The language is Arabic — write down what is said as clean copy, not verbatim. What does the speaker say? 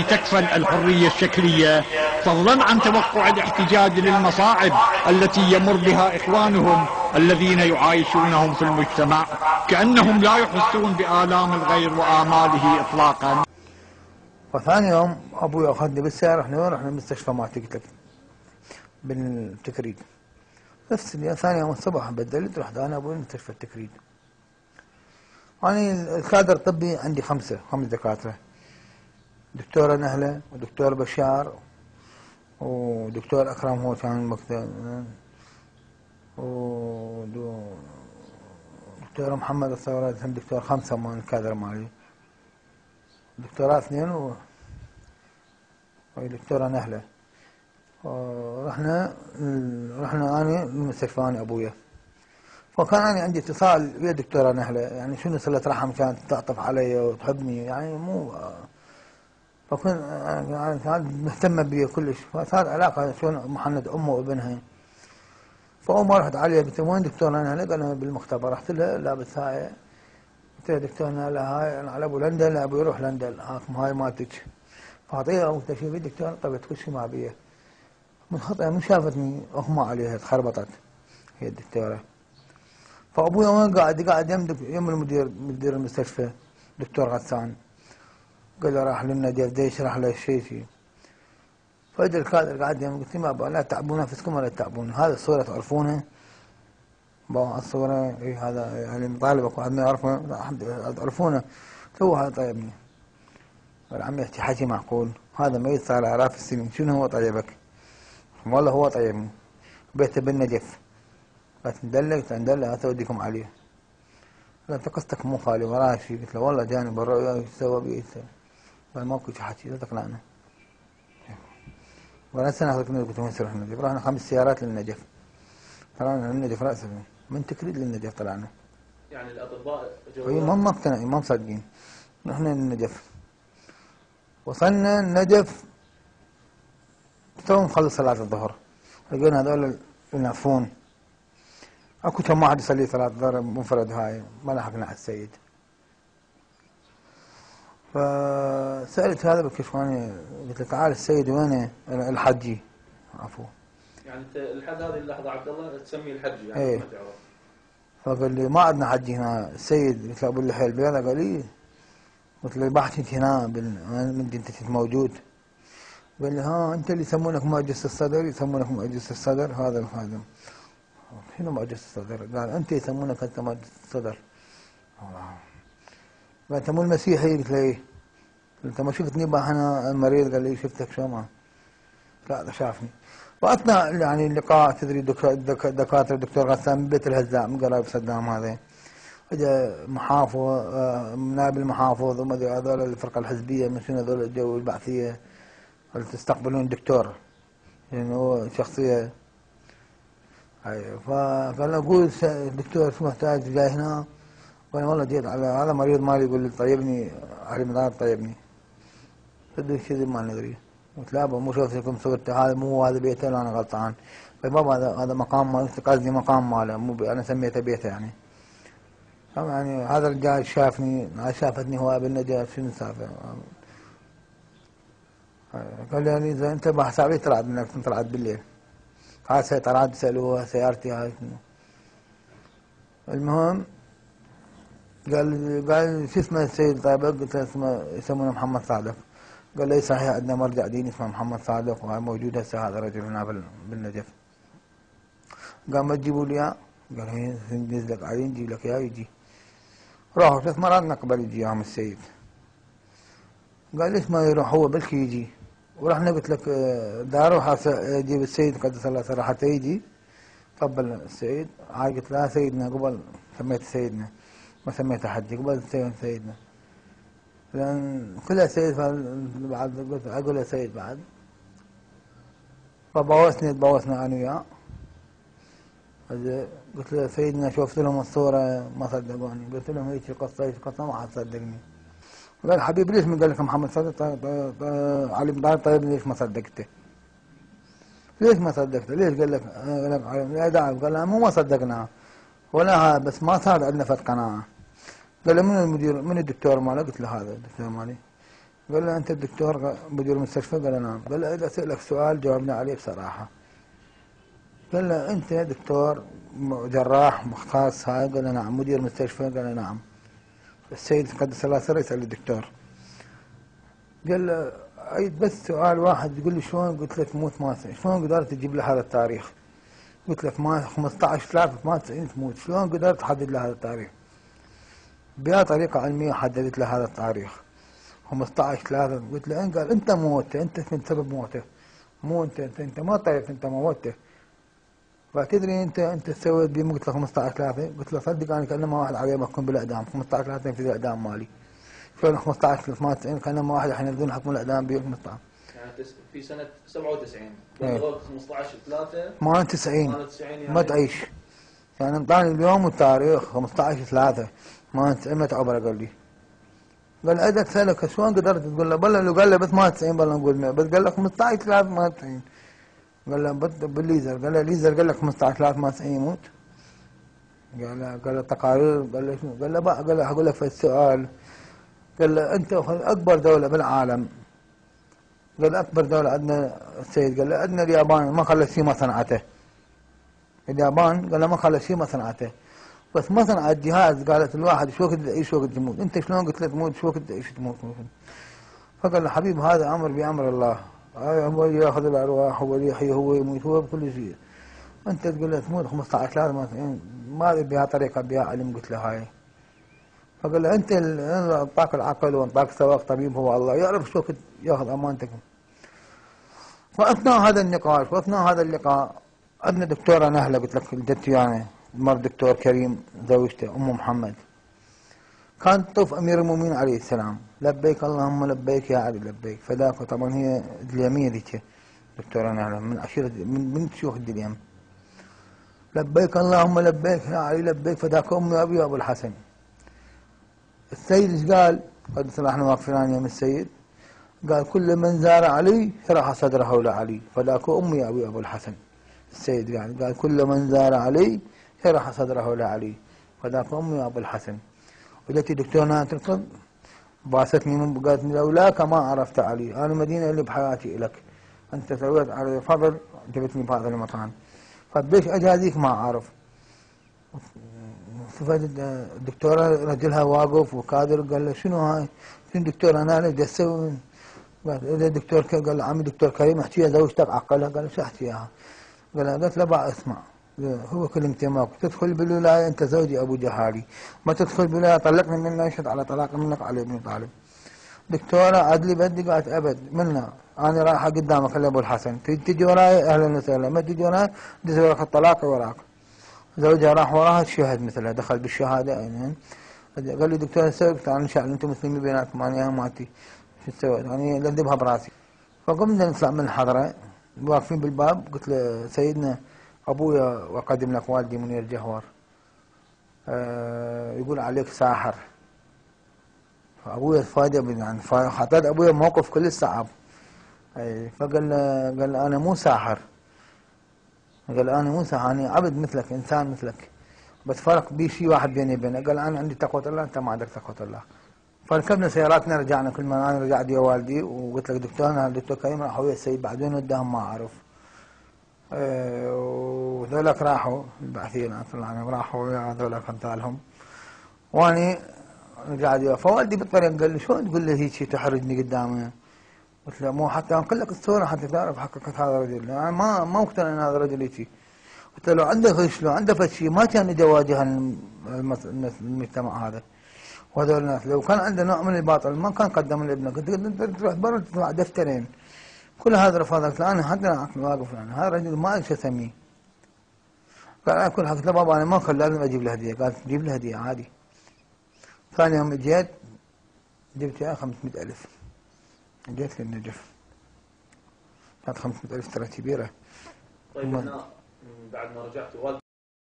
تكفل الحرية الشكلية، فضلا عن توقع الاحتجاج للمصاعب التي يمر بها إخوانهم الذين يعايشونهم في المجتمع، كأنهم لا يحسون بآلام الغير وآماله إطلاقا. فثاني يوم أبوي أخذني بالسيارة، رحنا المستشفى ما قلت لك بالتكريد. نفس اليوم ثاني يوم الصبح بدلت، رحت أنا أبوي مستشفى التكريد. أنا الكادر الطبي عندي خمس دكاترة، دكتورة نهلة ودكتور بشار ودكتور أكرم هو كان مكتب، ودكتور محمد الصورات، هم دكتور خمسة من الكادر مالي، دكتورات اثنين ودكتورة نهلة. رحنا أنا المستشفى أنا أبويا. فكان أنا عندي اتصال ويا دكتورة نهلة، يعني شنو صلة رحم، كانت تعطف علي وتحبني، يعني مو فكنت يعني كانت مهتمة بي كلش، فصار علاقة شلون محند أمه وابنها. فأول ما رحت عليها قلت وين دكتورة نهلة؟ قال أنا بالمختبر. رحت لها لابس هاي، قلت لها دكتورة نهلة هاي أنا على أبو لندن، أبو يروح لندن، هاكم هاي مالتك. فأعطيها قلت شوفي دكتورة طبت كل شيء ما بيه. من خطأ من شافتني أغمى عليها، تخربطت هي الدكتورة. فأبويا وين قاعد يم مدير المستشفى دكتور غسان، قال له راح للنجف دا يشرح له شيء. فاجى الكادر قاعد يم، قلت ما لا تعبون نفسكم ولا تعبون، هذه الصورة تعرفونها؟ الصورة اي هذا يعني طالبك واحد ما يعرفه تعرفونه؟ تو هذا طيبني. قال عمي يحكي حكي معقول، هذا ميت صار آلاف السنين، شنو هو طيبك؟ والله هو طيبني، بيته بالنجف، قالت ندلك هات اوديكم عليه. قال انت قصتك مو خالي وراه شيء؟ قلت له والله جاني بالرؤيا ايش سوى بي؟ قال ماكو شي حكي لا تقلعنا. قال هسه ناخذك قلت وين نروح النجف؟ رحنا 5 سيارات للنجف، طلعنا للنجف راسا من تكريد للنجف طلعنا. يعني الاطباء اي ما مقتنعين ما مصدقين. رحنا للنجف، وصلنا النجف تو نخلص صلاة الظهر، لقينا هذول ينعفون، اكو كم واحد يصلي صلاة الظهر منفرد، هاي ما لحقنا على السيد. فسألت هذا بالكشواني، قلت له تعال السيد وينه الحجي؟ عفوا يعني انت لحد هذه اللحظة عبد الله تسميه الحجي يعني ايه. ما تعرف. فقال لي ما عندنا حجي هنا السيد. قلت له ابو اللحية البيضاء؟ قال لي. قلت له بحث انت هنا من انت موجود؟ قال لي ها انت اللي يسمونك مؤجس الصدر، يسمونك مؤجس الصدر. هذا شنو مؤجس الصدر؟ قال انت يسمونك انت مؤجس الصدر. قال انت مو المسيحي؟ قلت له ايه. انت ما شفتني انا المريض؟ قال لي شفتك شو ما. لا هذا شافني. واثناء يعني اللقاء تدري دكاتره دكتور غسان من بيت الهزاع من قرايب صدام هذا، اجى محافظ نائب المحافظ وما ادري هذول الفرقه الحزبيه من شنو هذول الجو البعثيه تستقبلون الدكتور، يعني هو شخصيه. ايوه. فقال اقول الدكتور شو محتاج جاي هنا؟ قال والله جيت على هذا مريض مالي يقول لي طيبني علي مدار طيبني. بدي كذب ما ندري. قلت لا مو شوفتكم صورته، هذا مو هذا بيته ولا انا غلطان؟ طيب بابا هذا مقام مال، قصدي مقام ماله مو انا سميته بيته يعني. يعني هذا الرجال شافني، شافتني هو بالنجف، شنو السالفه؟ قال لي يعني اذا انت ما حسابي طلعت منك طلعت بالليل، هاي سيطرات سالوها سيارتي هاي شنو. المهم قال شو اسمه السيد طيب؟ قلت له اسمه يسمونه محمد صادق. قال لي صحيح عندنا مرجع ديني اسمه محمد صادق وهاي موجود هسه هذا الرجل هنا بالنجف. قام ما تجيبوا لي اياه؟ قال هي ننزل لك عليه نجيب لك اياه. يجي راحوا 3 مرات نقبل يجي ياهم السيد. قال ليش ما يروح هو بلكي يجي؟ ورحنا قلت لك دا اروح اجيب السيد قدس الله سره حتى يجي. قبل السيد هاي قلت لا سيدنا قبل سميته سيدنا ما سميته حجي، قبل سيدنا لان كلها سيد. بعد قلت اقول له سيد بعد. فبوسنا انا وياه. قلت له سيدنا شفت لهم الصوره ما صدقوني، قلت لهم هيك القصه هيك القصه ما حد صدقني. قال حبيبي ليش من قال لك محمد صادق علي بن طالب طيب ليش ما صدقته؟ ليش ما صدقته؟ ليش قال لك لا داعي؟ قال لا مو ما صدقناه ولا هذا، بس ما صار عندنا فت قناعه. قال له من المدير من الدكتور ماله؟ قلت له هذا الدكتور مالي. قال له أنت الدكتور مدير المستشفى؟ قال له نعم. قال له إذا أسألك سؤال جاوبنا عليه بصراحة. قال له أنت دكتور جراح مختص هاي؟ قال له نعم. مدير مستشفى؟ قال له نعم. السيد قدس الله سره يسأل الدكتور، قال له عيد بس سؤال واحد. يقول لي شلون؟ قلت له تموت ما شلون قدرت تجيب له هذا التاريخ؟ قلت له ما 15/3/98 تموت، شلون قدرت تحدد له هذا التاريخ؟ بها طريقة علمية حددت له هذا التاريخ 15/3. قلت له قال أنت موته، أنت كنت سبب موته، مو أنت ما طيبت، أنت موته. فتدري أنت سويت بي؟ قلت له 15/3. قلت له صدق أنا كأنما واحد عليه محكوم بالإعدام، 15/3 ينفذ الإعدام مالي. شلون 15/98 كأنما واحد الحين يريدون يحكمون الإعدام بي 15. يعني في سنة 97 بلغوك 15/3 98 يعني ما تعيش. يعني انطاني اليوم والتاريخ 15/3 ما عبره. قال لي قال اجي اسالك شلون قدرت تقول له؟ بلا لو قال له بس ما 90 بلا نقول 100، بس قال لك 15/3 ما 90. قال له بالليزر، قال له الليزر قال لك 15/3 ما 90 يموت. قال له تقارير. قال له شنو؟ قال له بقى، قال له هقول لك في السؤال. قال له انت اكبر دوله بالعالم. قال اكبر دوله عندنا السيد، قال له عندنا اليابان ما خلى شيء ما صنعته. اليابان قال له ما خلى شيء ما صنعته، بس ما صنعت جهاز قالت الواحد شو وقت تعيش شو وقت تموت. انت شلون قلت له تموت شو وقت تعيش تموت؟ فقال له حبيب هذا امر بامر الله، هو اللي ياخذ الارواح، هو اللي يحيي، هو يموت، هو بكل شيء. انت تقول له تموت 15/3 ما ادري بها طريقه بها علم. قلت له هاي. فقال له انت اللي اعطاك العقل واعطاك سواق طبيب هو الله، يعرف شو وقت ياخذ امانتك. فاثناء هذا النقاش واثناء هذا اللقاء عندنا دكتوره نهله، قلت لك جدتي يعني مر دكتور كريم زوجته ام محمد، كانت تطوف امير المؤمنين عليه السلام لبيك اللهم لبيك يا علي لبيك فداك. طبعا هي اليميه ذيك دكتوره نهله من عشيره من شيوخ الدليم. لبيك اللهم لبيك يا علي لبيك فداك امي وابي وابو الحسن. السيد ايش قال؟ قدس الله احنا واقفين يوم السيد، قال كل من زار علي شرح صدره لعلي فداك امي وابي وابو الحسن. السيد قال كل من زار علي شرح صدره لعلي فذاك امي وابو الحسن. وجتي دكتورنا تركض باستني من قالت لولاك ما عرفت علي، انا المدينه اللي بحياتي لك، انت سويت علي فضل جبتني بهذا المكان، فبيش اجي هذيك ما اعرف. شفت الدكتوره رجلها واقف وكادر، قال له شنو هاي؟ شنو دكتور انا اللي اسوي؟ قال اذا دكتور قال له عمي دكتور كريم احكي زوجتك عقلها. قال له شو احكيها؟ قالت له بقى اسمع، هو كلمتين ماكو، تدخل بالولايه انت زوجي ابو جهالي، ما تدخل بالولايه طلقني منه يشهد على طلاق منك علي بن طالب. دكتوره عدلي بدي؟ قالت ابد منا، انا رايحه قدامك ابو الحسن، تجي وراي اهلا وسهلا، ما تجي وراي دز وراك الطلاق وراك. زوجها راح وراها شهد مثلها، دخل بالشهاده عينين. قال لي دكتور سوي؟ قلت انا شاعر انتم مسلمين بيناتكم انا ماتي شو سويت؟ يعني لذبها براسي. فقمنا نطلع من الحضره واقفين بالباب، قلت له سيدنا ابويا وقدم لك والدي منير جهور يقول عليك ساحر. فابويا فاجئ يعني حطيت ابويا موقف كل صعب. فقال انا مو ساحر، قال انا مو ساحر، انا عبد مثلك انسان مثلك، بس فرق بي شيء واحد بيني وبينك. قال انا عندي تقوى الله انت ما عندك تقوى الله. فركبنا سياراتنا رجعنا، كل ما انا رجعت يا والدي وقلت لك دكتورنا الدكتور كريم راح ويا السيد بعدين وداهم ما اعرف. وذولك راحوا البعثيين طلعنا راحوا ويا هذولك امثالهم، واني رجعت وياه. فوالدي بالطريق قال لي شلون تقول لي هيك تحرجني قدامه؟ قلت له مو حتى انقل لك الصوره حتى تعرف حقيقه هذا الرجل، يعني ما مقتنع ان هذا الرجل هيك. قلت له لو عنده غش لو عنده فشي ما كان يجي يواجه المجتمع هذا وهذول الناس. لو كان عنده نوع من الباطل ما كان قدم لابنك، كنت تروح برا تدفع دفترين كل هذا رفض. قلت له انا حتى عقلي واقف، يعني هذا الرجل ما ادري شو اسميه. قال على كل حال. قلت له بابا انا ما كان لازم اجيب له هديه. قال جيب له هديه عادي. ثاني يوم جيت جبت اياه 500,000 جيت للنجف، كانت 500,000 ترى كبيره. طيب هنا بعد ما رجعت والدك